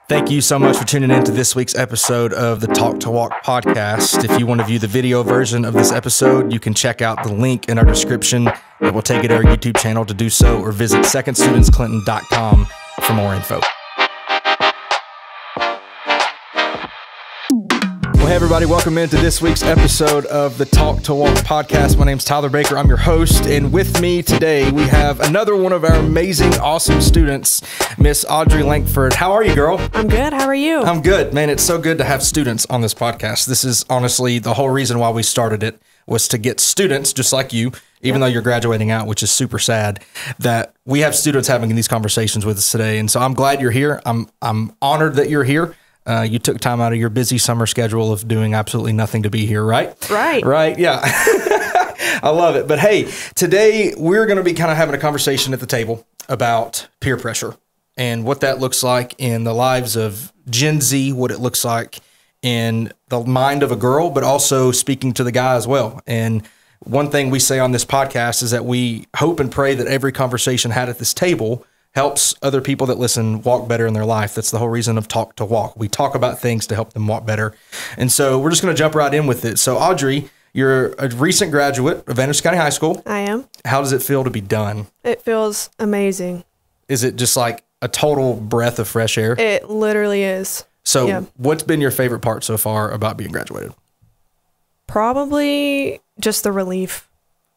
Thank you so much for tuning in to this week's episode of the Talk to Walk podcast. If you want to view the video version of this episode, you can check out the link in our description. It will take you to our YouTube channel to do so, or visit secondstudentsclinton.com for more info. Well, hey everybody, welcome into this week's episode of the Talk to Walk podcast. My name's Tyler Baker. I'm your host, and with me today we have another one of our amazing, awesome students, Miss Audrey Lankford. How are you, girl? I'm good. How are you? I'm good, man. It's so good to have students on this podcast. This is honestly the whole reason why we started it, was to get students just like you, even though you're graduating out, which is super sad, that we have students having these conversations with us today. And so I'm glad you're here. I'm honored that you're here. You took time out of your busy summer schedule of doing absolutely nothing to be here, right? Right. Yeah. I love it. But hey, today we're going to be kind of having a conversation at the table about peer pressure and what that looks like in the lives of Gen Z, what it looks like in the mind of a girl, but also speaking to the guy as well. And one thing we say on this podcast is that we hope and pray that every conversation had at this table helps other people that listen walk better in their life. That's the whole reason of Talk to Walk. We talk about things to help them walk better. And so we're just going to jump right in with it. So Audrey, you're a recent graduate of Anderson County High School. I am. How does it feel to be done? It feels amazing. Is it just like a total breath of fresh air? It literally is. So What's been your favorite part so far about being graduated? Probably just the relief.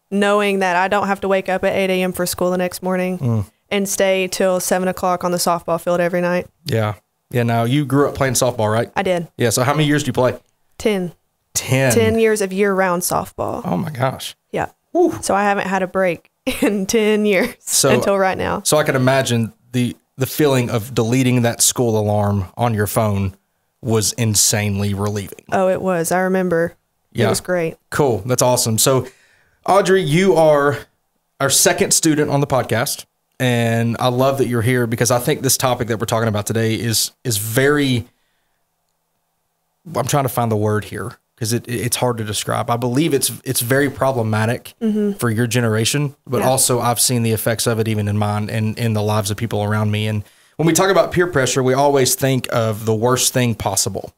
Knowing that I don't have to wake up at 8 a.m. for school the next morning. And stay till 7 o'clock on the softball field every night. Yeah. Yeah. Now, you grew up playing softball, right? I did. Yeah. So how many years do you play? 10. 10 years of year-round softball. Oh, my gosh. Yeah. Whew. So I haven't had a break in 10 years until right now. So I can imagine the feeling of deleting that school alarm on your phone was insanely relieving. Oh, it was. I remember. Yeah. It was great. Cool. That's awesome. So, Audrey, you are our second student on the podcast. And I love that you're here because I think this topic that we're talking about today is very, I'm trying to find the word here because it's hard to describe. I believe it's very problematic for your generation, but also I've seen the effects of it even in mine and in the lives of people around me. And when we talk about peer pressure, we always think of the worst thing possible.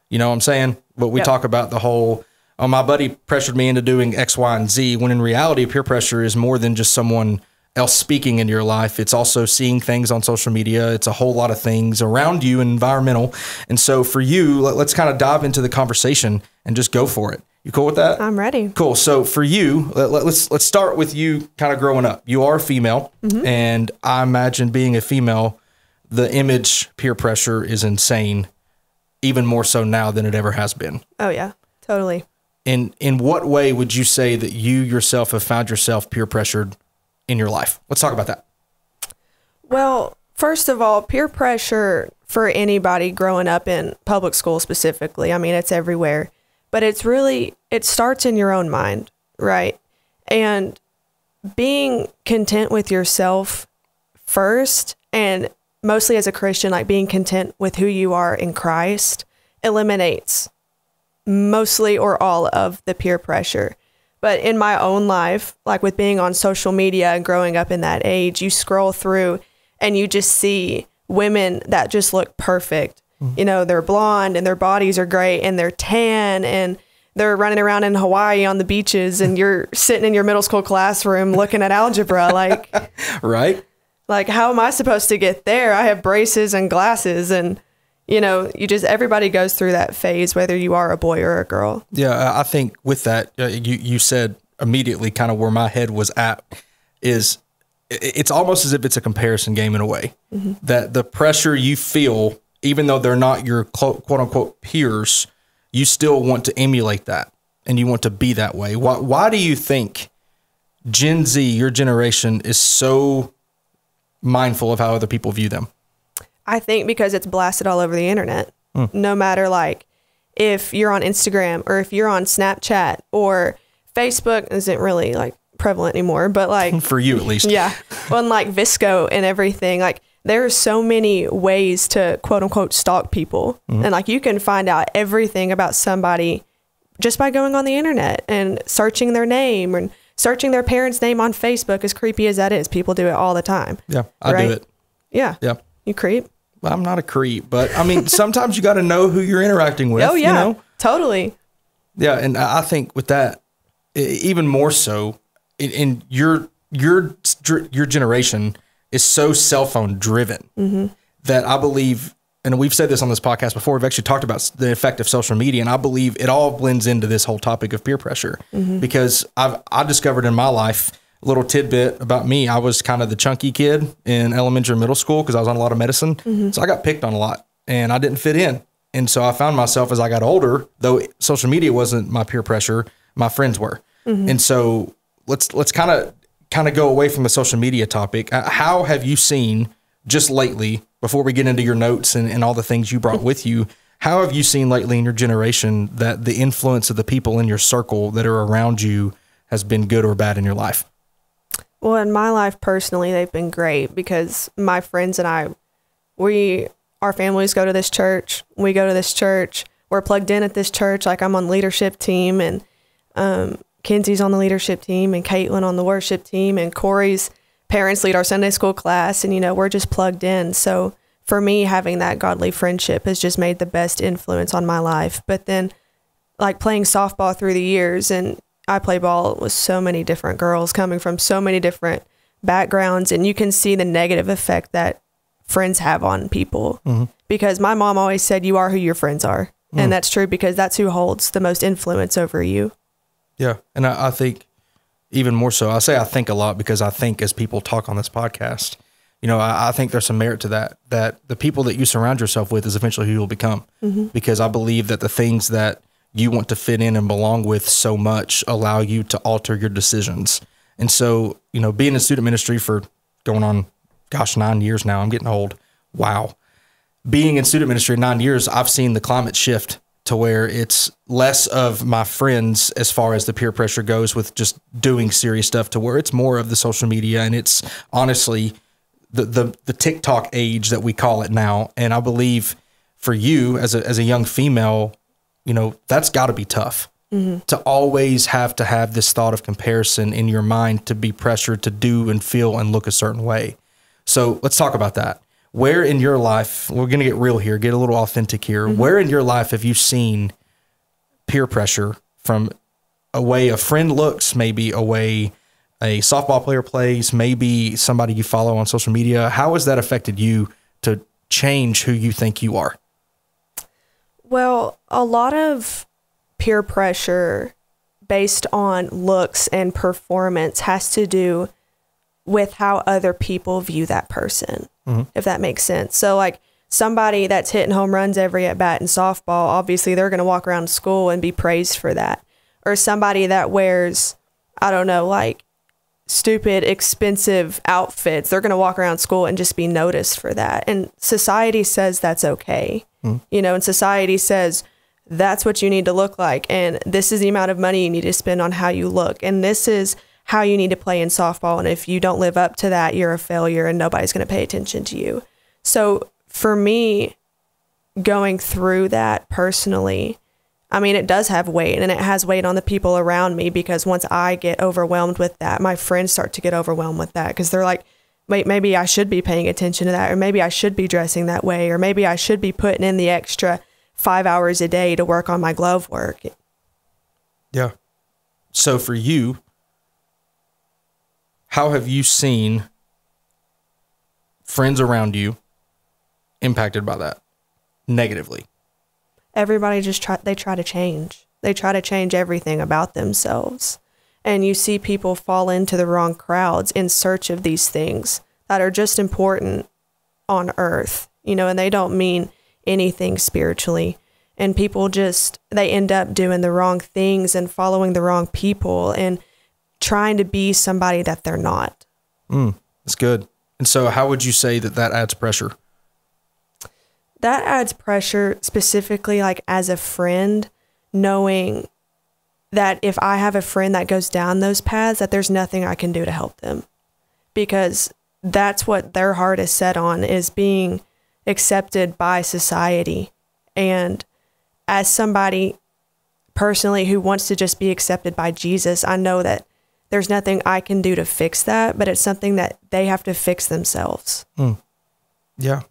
You know what I'm saying? But we talk about the whole, oh, my buddy pressured me into doing X, Y, and Z, when in reality, peer pressure is more than just someone else speaking into your life. It's also seeing things on social media. It's a whole lot of things around you and environmental. And so for you, let's kind of dive into the conversation and just go for it. You cool with that? I'm ready. Cool. So for you, let's start with you kind of growing up. You are a female, and I imagine being a female, the image peer pressure is insane, even more so now than it ever has been. Oh, yeah, totally. In what way would you say that you yourself have found yourself peer pressured in your life? Let's talk about that. Well, first of all, peer pressure for anybody growing up in public school specifically, I mean, it's everywhere, but it starts in your own mind, right? And being content with yourself first, and mostly as a Christian, like being content with who you are in Christ, eliminates mostly or all of the peer pressure. But in my own life, like with being on social media and growing up in that age, you scroll through and you just see women that just look perfect. You know, they're blonde and their bodies are great and they're tan and they're running around in Hawaii on the beaches and you're sitting in your middle school classroom looking at algebra. Like, right? Like, how am I supposed to get there? I have braces and glasses and, you know, everybody goes through that phase, whether you are a boy or a girl. Yeah, I think with that, you said immediately kind of where my head was at is it's almost as if it's a comparison game in a way. That the pressure you feel, even though they're not your quote unquote peers, you still want to emulate that and you want to be that way. Why do you think Gen Z, your generation, is so mindful of how other people view them? I think because it's blasted all over the internet. No matter like if you're on Instagram or if you're on Snapchat or Facebook isn't really like prevalent anymore, but like for you at least. Yeah. Well, and like Visco and everything, like there are so many ways to quote unquote stalk people. And like you can find out everything about somebody just by going on the internet and searching their name and searching their parents' name on Facebook, as creepy as that is. People do it all the time. Yeah, I do it. Yeah. Yeah. You creep. I'm not a creep, but I mean, sometimes you got to know who you're interacting with. Oh, yeah, you know? totally. Yeah. And I think with that, even more so in your generation is so cell phone driven that I believe, and we've said this on this podcast before, we've actually talked about the effect of social media, and I believe it all blends into this whole topic of peer pressure because I discovered in my life, a little tidbit about me, I was kind of the chunky kid in elementary and middle school because I was on a lot of medicine. So I got picked on a lot and I didn't fit in. And so I found myself as I got older, though social media wasn't my peer pressure, my friends were. And so let's kind of go away from the social media topic. How have you seen just lately, before we get into your notes and all the things you brought with you, how have you seen lately in your generation that the influence of the people in your circle that are around you has been good or bad in your life? Well, in my life personally, they've been great because my friends and I, our families go to this church. We go to this church. We're plugged in at this church. Like I'm on the leadership team, and Kenzie's on the leadership team, and Caitlin on the worship team, and Corey's parents lead our Sunday school class. And, we're just plugged in. So for me, having that godly friendship has just made the best influence on my life. But then like playing softball through the years, and I play ball with so many different girls coming from so many different backgrounds, and you can see the negative effect that friends have on people. Because my mom always said, you are who your friends are. And that's true because that's who holds the most influence over you. Yeah. And I think even more so, I say I think a lot because I think as people talk on this podcast, I think there's some merit to that the people that you surround yourself with is eventually who you'll become. Because I believe that the things that you want to fit in and belong with so much allow you to alter your decisions. And so, being in student ministry for going on, 9 years now, I'm getting old. Wow. Being in student ministry 9 years, I've seen the climate shift to where it's less of my friends as far as the peer pressure goes with just doing serious stuff to where it's more of the social media. And it's honestly the TikTok age that we call it now. And I believe for you as a young female, that's got to be tough to always have to have this thought of comparison in your mind, to be pressured to do and feel and look a certain way. So let's talk about that. Where in your life, we're going to get real here, get a little authentic here. Where in your life have you seen peer pressure from a way a friend looks, maybe a way a softball player plays, maybe somebody you follow on social media? How has that affected you to change who you think you are? Well, a lot of peer pressure based on looks and performance has to do with how other people view that person, if that makes sense. So like somebody that's hitting home runs every at bat in softball, obviously they're going to walk around school and be praised for that. Or somebody that wears, I don't know, like stupid, expensive outfits, they're going to walk around school and just be noticed for that. And society says that's okay. And society says that's what you need to look like. And this is the amount of money you need to spend on how you look. And this is how you need to play in softball. And if you don't live up to that, you're a failure and nobody's going to pay attention to you. So for me, going through that personally, I mean, it does have weight, and it has weight on the people around me, because once I get overwhelmed with that, my friends start to get overwhelmed with that, because they're like, wait, maybe I should be paying attention to that, or maybe I should be dressing that way, or maybe I should be putting in the extra 5 hours a day to work on my glove work. Yeah. So for you, how have you seen friends around you impacted by that negatively? Everybody try to change. They try to change everything about themselves. And you see people fall into the wrong crowds in search of these things that are just important on earth, and they don't mean anything spiritually. And people they end up doing the wrong things and following the wrong people and trying to be somebody that they're not. That's good. And so how would you say that adds pressure? That adds pressure specifically, like as a friend, knowing that if I have a friend that goes down those paths, that there's nothing I can do to help them, because that's what their heart is set on, is being accepted by society. And as somebody personally who wants to just be accepted by Jesus, I know that there's nothing I can do to fix that, but it's something that they have to fix themselves. Yeah.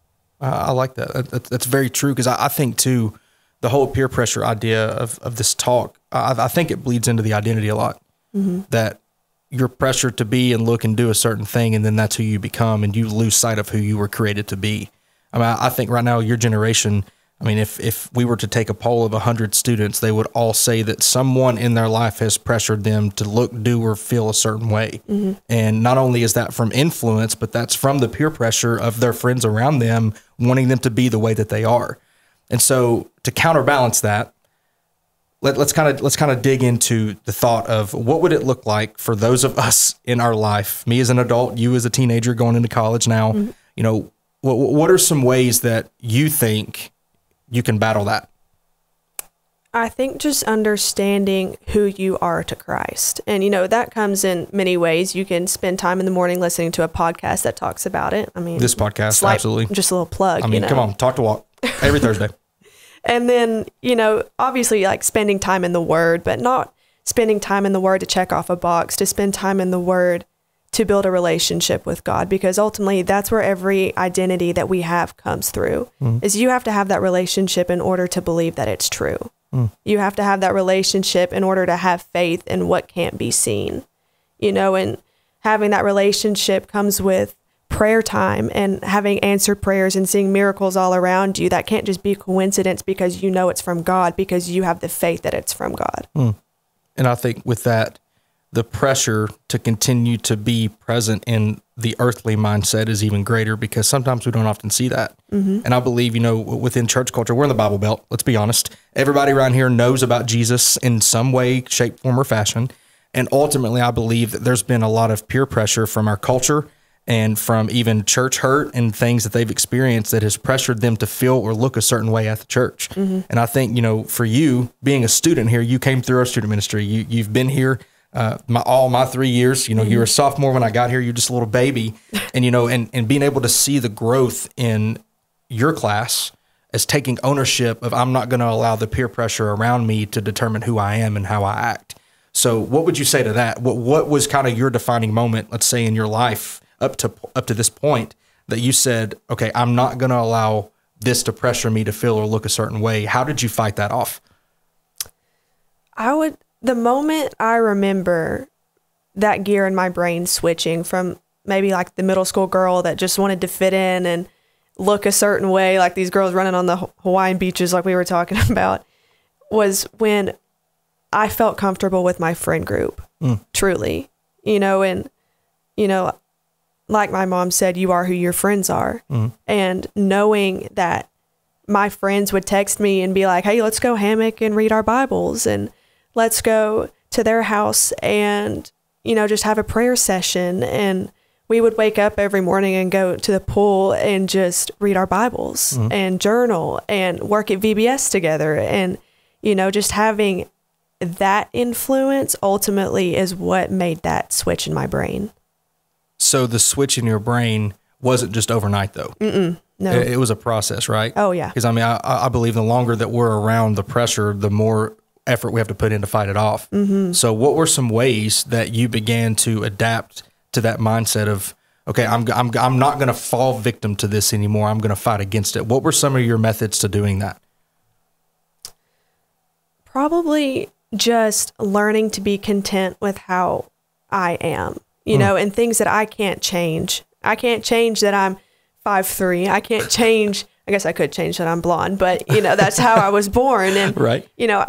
I like that. That's very true, because I think too, the whole peer pressure idea of this talk, I think it bleeds into the identity a lot. That you're pressured to be and look and do a certain thing, and then that's who you become, and you lose sight of who you were created to be. I mean, I think right now your generation, I mean, if we were to take a poll of 100 students, they would all say that someone in their life has pressured them to look, do, or feel a certain way. And not only is that from influence, but that's from the peer pressure of their friends around them wanting them to be the way that they are. And so to counterbalance that, let's kind of dig into the thought of what would it look like for those of us in our life, me as an adult, you as a teenager going into college now, you know, what are some ways that you think you can battle that? I think just understanding who you are to Christ. And, you know, that comes in many ways. You can spend time in the morning listening to a podcast that talks about it. I mean, this podcast, like absolutely. Just a little plug. I mean, come on, talk to walk every Thursday. And then, you know, obviously like spending time in the Word, but not spending time in the Word to check off a box, to spend time in the Word to build a relationship with God, because ultimately that's where every identity that we have comes through. Is you have to have that relationship in order to believe that it's true. You have to have that relationship in order to have faith in what can't be seen, you know, and having that relationship comes with prayer time and having answered prayers and seeing miracles all around you. That can't just be coincidence, because you know it's from God, because you have the faith that it's from God. And I think with that, the pressure to continue to be present in the earthly mindset is even greater, because sometimes we don't often see that. And I believe, you know, within church culture, we're in the Bible Belt, let's be honest. Everybody around here knows about Jesus in some way, shape, form, or fashion. And ultimately, I believe that there's been a lot of peer pressure from our culture and from even church hurt and things that they've experienced that has pressured them to feel or look a certain way at the church. And I think, you know, for you being a student here, you came through our student ministry. You've been here all my 3 years. You know, you were a sophomore when I got here. You're just a little baby. And, you know, and being able to see the growth in your class as taking ownership of, I'm not going to allow the peer pressure around me to determine who I am and how I act. So what would you say to that? What was kind of your defining moment, let's say, in your life up to this point that you said, okay, I'm not going to allow this to pressure me to feel or look a certain way? How did you fight that off? The moment I remember that gear in my brain switching from maybe like the middle school girl that just wanted to fit in and look a certain way, like these girls running on the Hawaiian beaches like we were talking about, was when I felt comfortable with my friend group, truly, you know, and, you know, like my mom said, you are who your friends are. And knowing that my friends would text me and be like, hey, let's go hammock and read our Bibles, and let's go to their house and, you know, just have a prayer session. And we would wake up every morning and go to the pool and just read our Bibles and journal and work at VBS together. And, you know, just having that influence ultimately is what made that switch in my brain. So the switch in your brain wasn't just overnight, though. No. It was a process, right? Oh, yeah. Because, I mean, I believe the longer that we're around the pressure, the more effort we have to put in to fight it off. So what were some ways that you began to adapt to that mindset of, okay, I'm not going to fall victim to this anymore. I'm going to fight against it. What were some of your methods to doing that? Probably just learning to be content with how I am, you know, and things that I can't change. I can't change that I'm 5'3". I can't change, I guess I could change that I'm blonde, but, you know, that's how I was born. And, right. You know,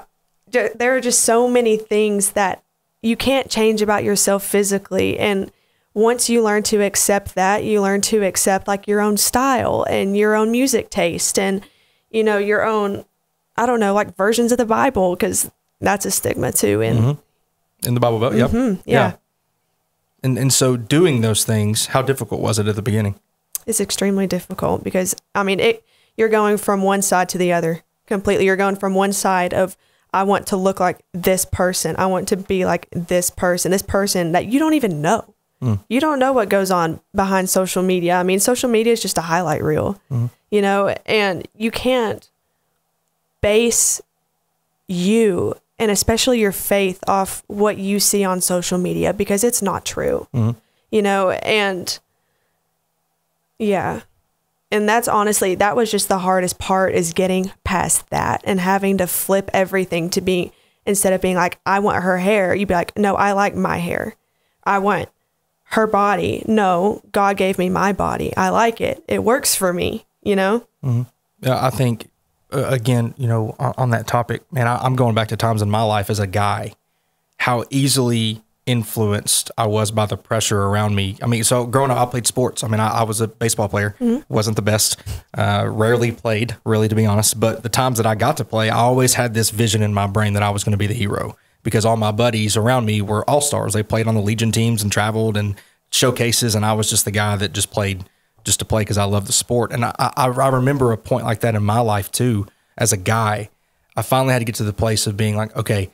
there are just so many things that you can't change about yourself physically. And once you learn to accept that, you learn to accept like your own style and your own music taste and, you know, your own, I don't know, like versions of the Bible, because that's a stigma too. And in the Bible Belt. Yep. Yeah. And so doing those things, how difficult was it at the beginning? It's extremely difficult because, I mean, you're going from one side to the other completely. You're going from one side of, I want to look like this person. I want to be like this person that you don't even know. You don't know what goes on behind social media. I mean, social media is just a highlight reel, you know, and you can't base you and especially your faith off what you see on social media, because it's not true, you know, and yeah. And that's honestly, that was just the hardest part, is getting past that and having to flip everything to be, instead of being like, I want her hair, you'd be like, no, I like my hair. I want her body. No, God gave me my body. I like it. It works for me, you know? Mm-hmm. Yeah, I think, again, you know, on that topic, man, I'm going back to times in my life as a guy, how easily influenced I was by the pressure around me. I mean, so growing up, I played sports. I mean, I was a baseball player, wasn't the best, rarely played, really, to be honest. But the times that I got to play, I always had this vision in my brain that I was going to be the hero, because all my buddies around me were all-stars. They played on the Legion teams and traveled and showcases, and I was just the guy that just played just to play because I love the sport. And I remember a point like that in my life too. As a guy, I finally had to get to the place of being like, okay,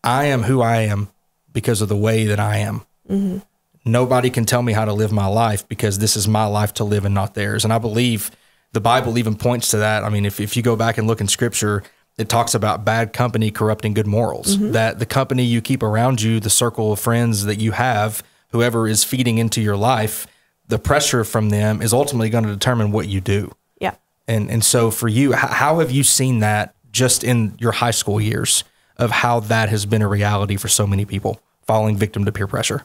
I am who I am because of the way that I am. Mm-hmm. Nobody can tell me how to live my life, because this is my life to live and not theirs. And I believe the Bible even points to that. I mean, if you go back and look in scripture, it talks about bad company corrupting good morals, that the company you keep around you, the circle of friends that you have, whoever is feeding into your life, the pressure from them is ultimately going to determine what you do. Yeah. And so for you, how have you seen that just in your high school years, of how that has been a reality for so many people falling victim to peer pressure?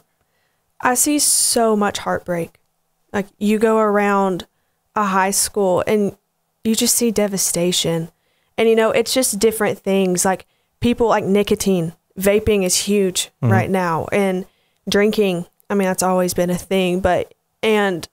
I see so much heartbreak. Like, you go around a high school and you just see devastation. And, you know, it's just different things, like people, like nicotine, vaping is huge right now, and drinking. I mean, that's always been a thing, and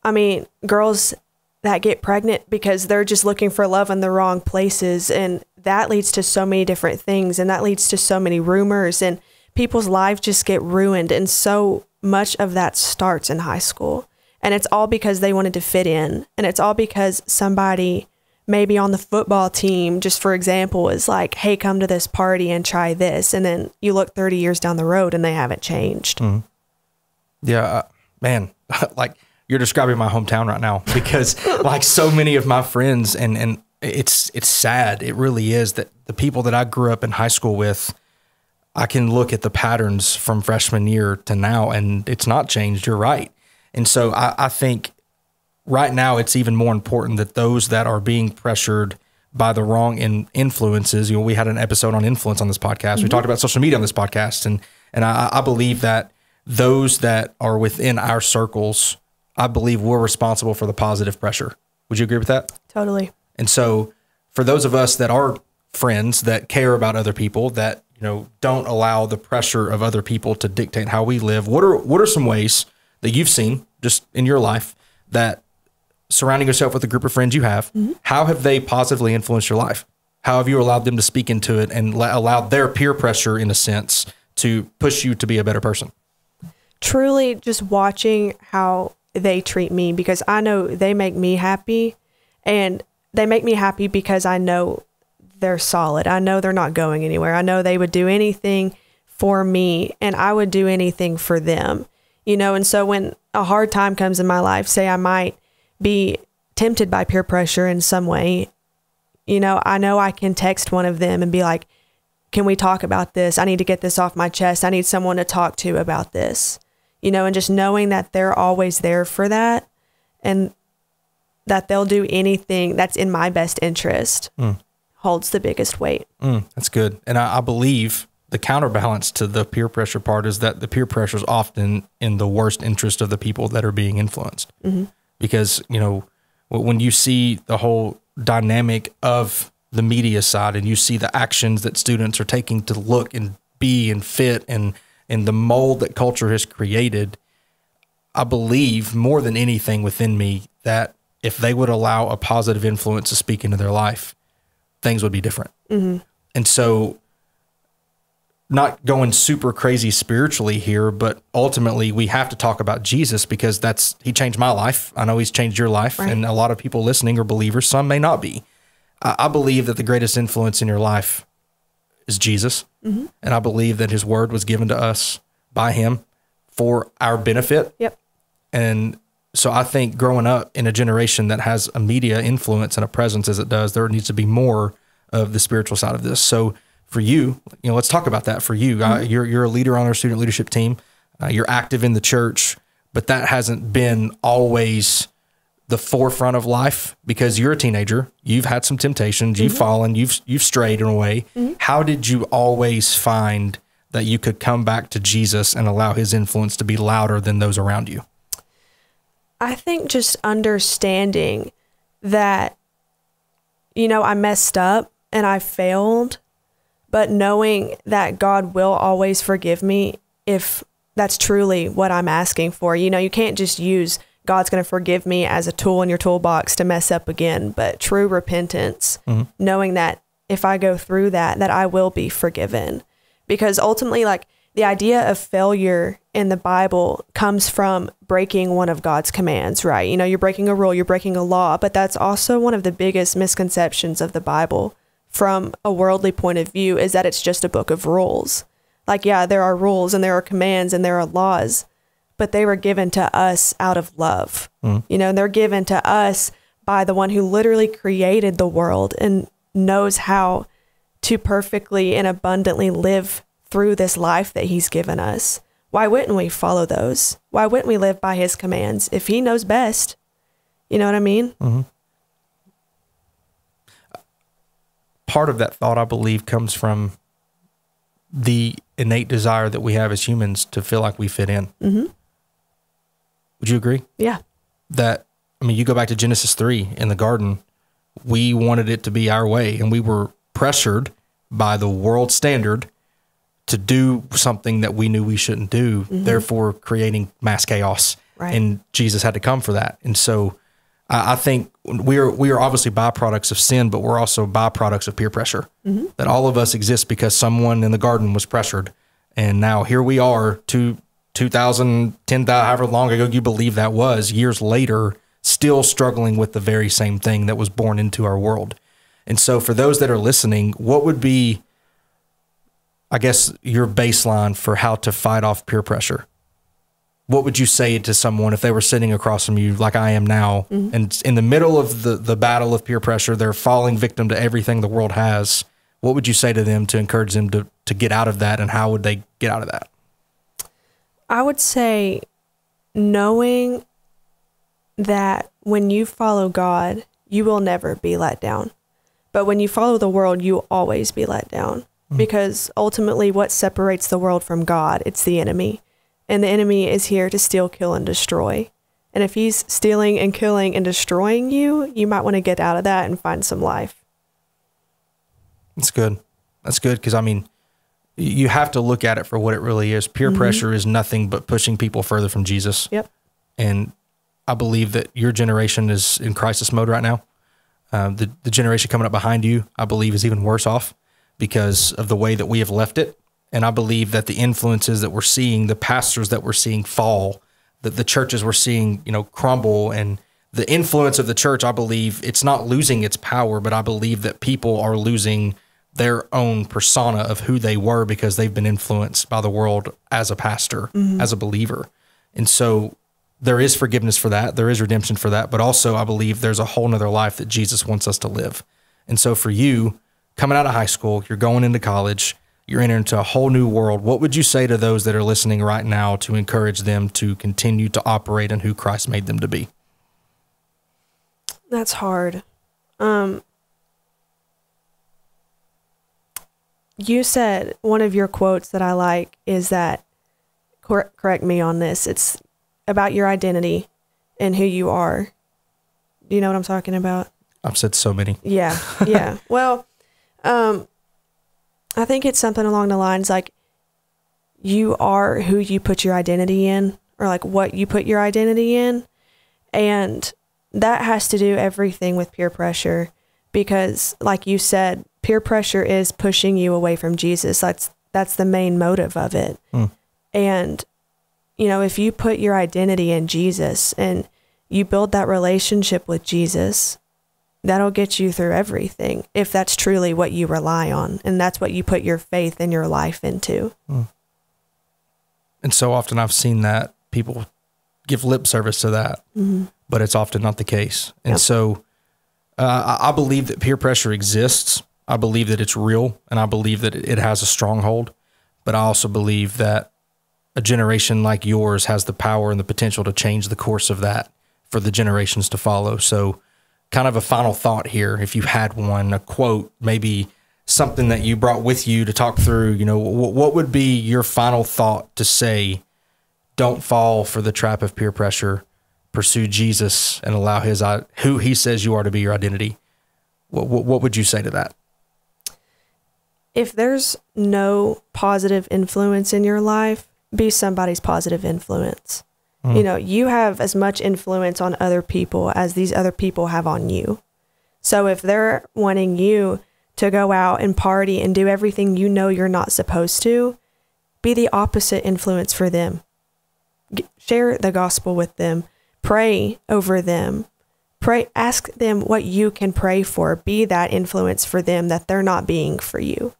I mean, girls that get pregnant because they're just looking for love in the wrong places. And that leads to so many different things, and that leads to so many rumors, and people's lives just get ruined. And so much of that starts in high school, and it's all because they wanted to fit in. And it's all because somebody maybe on the football team, just for example, is like, hey, come to this party and try this. And then you look 30 years down the road and they haven't changed. Yeah, man, like you're describing my hometown right now, because like so many of my friends, and it's sad. It really is, that the people that I grew up in high school with, I can look at the patterns from freshman year to now, and it's not changed. You're right. And so I think right now it's even more important that those that are being pressured by the wrong influences, you know, we had an episode on influence on this podcast. We talked about social media on this podcast. And I believe that those that are within our circles, I believe we're responsible for the positive pressure. Would you agree with that? Totally. And so for those of us that are friends that care about other people, that, you know, don't allow the pressure of other people to dictate how we live, what are some ways that you've seen just in your life that surrounding yourself with a group of friends you have, how have they positively influenced your life? How have you allowed them to speak into it and allowed their peer pressure, in a sense, to push you to be a better person? Truly just watching how they treat me, because I know they make me happy, and they make me happy because I know they're solid. I know they're not going anywhere. I know they would do anything for me, and I would do anything for them, you know? And so when a hard time comes in my life, say I might be tempted by peer pressure in some way, you know I can text one of them and be like, can we talk about this? I need to get this off my chest. I need someone to talk to about this, you know, and just knowing that they're always there for that, and that they'll do anything that's in my best interest holds the biggest weight. That's good. And I believe the counterbalance to the peer pressure part is that the peer pressure is often in the worst interest of the people that are being influenced. Because, you know, when you see the whole dynamic of the media side, and you see the actions that students are taking to look and be and fit, and the mold that culture has created, I believe more than anything within me that if they would allow a positive influence to speak into their life, things would be different. And so, not going super crazy spiritually here, but ultimately we have to talk about Jesus, because he changed my life. I know he's changed your life, right? And a lot of people listening are believers. Some may not be. I believe that the greatest influence in your life is Jesus. And I believe that his word was given to us by him for our benefit. Yep. And so I think growing up in a generation that has a media influence and a presence as it does, there needs to be more of the spiritual side of this. So for you, you know, let's talk about that for you. You're a leader on our student leadership team. You're active in the church, but that hasn't been always the forefront of life, because you're a teenager, you've had some temptations, you've fallen, you've strayed in a way. How did you always find that you could come back to Jesus and allow his influence to be louder than those around you? I think just understanding that, I messed up and I failed, but knowing that God will always forgive me if that's truly what I'm asking for. You can't just use God's going to forgive me as a tool in your toolbox to mess up again, but true repentance, knowing that if I go through that I will be forgiven. Because ultimately, like, the idea of failure in the Bible comes from breaking one of God's commands, right? You're breaking a rule, you're breaking a law, but that's also one of the biggest misconceptions of the Bible from a worldly point of view, is that it's just a book of rules. Like, yeah, there are rules and there are commands and there are laws, but they were given to us out of love. And they're given to us by the one who literally created the world and knows how to perfectly and abundantly live through this life that he's given us. Why wouldn't we follow those? Why wouldn't we live by his commands if he knows best? You know what I mean? Part of that thought, I believe, comes from the innate desire that we have as humans to feel like we fit in. Would you agree? Yeah. You go back to Genesis 3 in the garden, we wanted it to be our way, and we were pressured by the world standard to do something that we knew we shouldn't do, therefore creating mass chaos. Right. And Jesus had to come for that. And so I think we are obviously byproducts of sin, but we're also byproducts of peer pressure. That all of us exist because someone in the garden was pressured. And now here we are, 2,000, 10,000, however long ago you believe that was, years later, still struggling with the very same thing that was born into our world. And so for those that are listening, what would be, I guess, your baseline for how to fight off peer pressure? What would you say to someone if they were sitting across from you like I am now, and in the middle of the battle of peer pressure, they're falling victim to everything the world has? What would you say to them to encourage them to get out of that, and how would they get out of that? I would say knowing that when you follow God, you will never be let down. But when you follow the world, you will always be let down. Because ultimately what separates the world from God, it's the enemy. And the enemy is here to steal, kill, and destroy. And if he's stealing and killing and destroying you, you might want to get out of that and find some life. That's good. That's good, because, you have to look at it for what it really is. Peer pressure is nothing but pushing people further from Jesus. Yep. And I believe that your generation is in crisis mode right now. The generation coming up behind you, I believe, is even worse off because of the way that we have left it. And I believe that the influences that we're seeing, the pastors that we're seeing fall, that the churches we're seeing, crumble, and the influence of the church, I believe it's not losing its power, but I believe that people are losing their own persona of who they were because they've been influenced by the world as a pastor, as a believer. And so there is forgiveness for that. There is redemption for that. But also I believe there's a whole nother life that Jesus wants us to live. And so for you, coming out of high school, you're going into college, you're entering into a whole new world. What would you say to those that are listening right now to encourage them to continue to operate in who Christ made them to be? That's hard. You said one of your quotes that I like is that, correct me on this, it's about your identity and who you are. Do you know what I'm talking about? I've said so many. Yeah. Yeah. Well, I think it's something along the lines like you are who you put your identity in, or like what you put your identity in. And that has to do everything with peer pressure, because like you said, peer pressure is pushing you away from Jesus. That's the main motive of it. And, if you put your identity in Jesus and you build that relationship with Jesus, that'll get you through everything, if that's truly what you rely on. And that's what you put your faith and your life into. And so often I've seen that people give lip service to that, but it's often not the case. And so I believe that peer pressure exists. I believe that it's real, and I believe that it has a stronghold. But I also believe that a generation like yours has the power and the potential to change the course of that for the generations to follow. So kind of a final thought here, if you had one, a quote, maybe something that you brought with you to talk through, you know, what would be your final thought to say, don't fall for the trap of peer pressure, pursue Jesus and allow who he says you are to be your identity? What would you say to that? If there's no positive influence in your life, be somebody's positive influence. You know, you have as much influence on other people as these other people have on you. So if they're wanting you to go out and party and do everything you know you're not supposed to, be the opposite influence for them. Share the gospel with them. Pray over them. Pray, ask them what you can pray for. Be that influence for them that they're not being for you.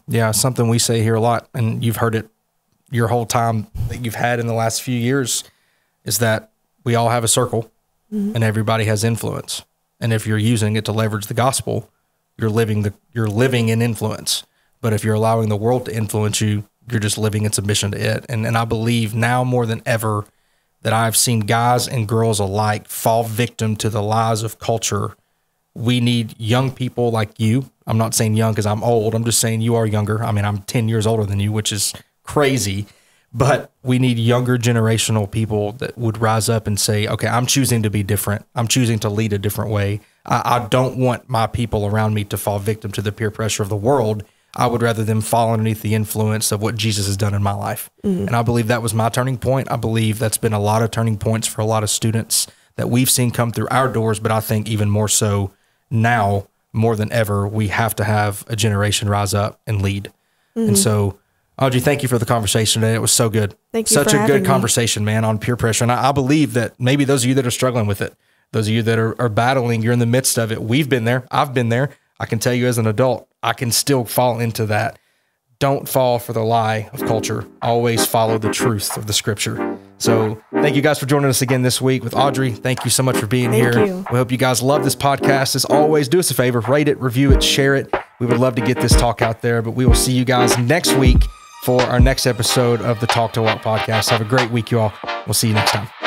Yeah, something we say here a lot, and you've heard it your whole time that you've had in the last few years, is that we all have a circle and everybody has influence. And if you're using it to leverage the gospel, you're living in influence. But if you're allowing the world to influence you, you're just living in submission to it. And I believe now more than ever that I've seen guys and girls alike fall victim to the lies of culture. We need young people like you. I'm not saying young because I'm old. I'm just saying you are younger. I mean, I'm 10 years older than you, which is crazy. But we need younger generational people that would rise up and say, okay, I'm choosing to be different. I'm choosing to lead a different way. I don't want my people around me to fall victim to the peer pressure of the world. I would rather them fall underneath the influence of what Jesus has done in my life. And I believe that was my turning point. I believe that's been a lot of turning points for a lot of students that we've seen come through our doors. But I think even more so now, more than ever, we have to have a generation rise up and lead. And so, Audrey, thank you for the conversation today. It was so good. Thank you. Such a good conversation, man, on peer pressure. And I believe that maybe those of you that are struggling with it, those of you that are battling, you're in the midst of it. We've been there. I've been there. I can tell you as an adult, I can still fall into that. Don't fall for the lie of culture. Always follow the truth of the scripture. So thank you guys for joining us again this week with Audrey. Thank you so much for being here. Thank you. We hope you guys love this podcast. As always, do us a favor, rate it, review it, share it. We would love to get this talk out there, but we will see you guys next week for our next episode of the Talk to Walk podcast. Have a great week, you all. We'll see you next time.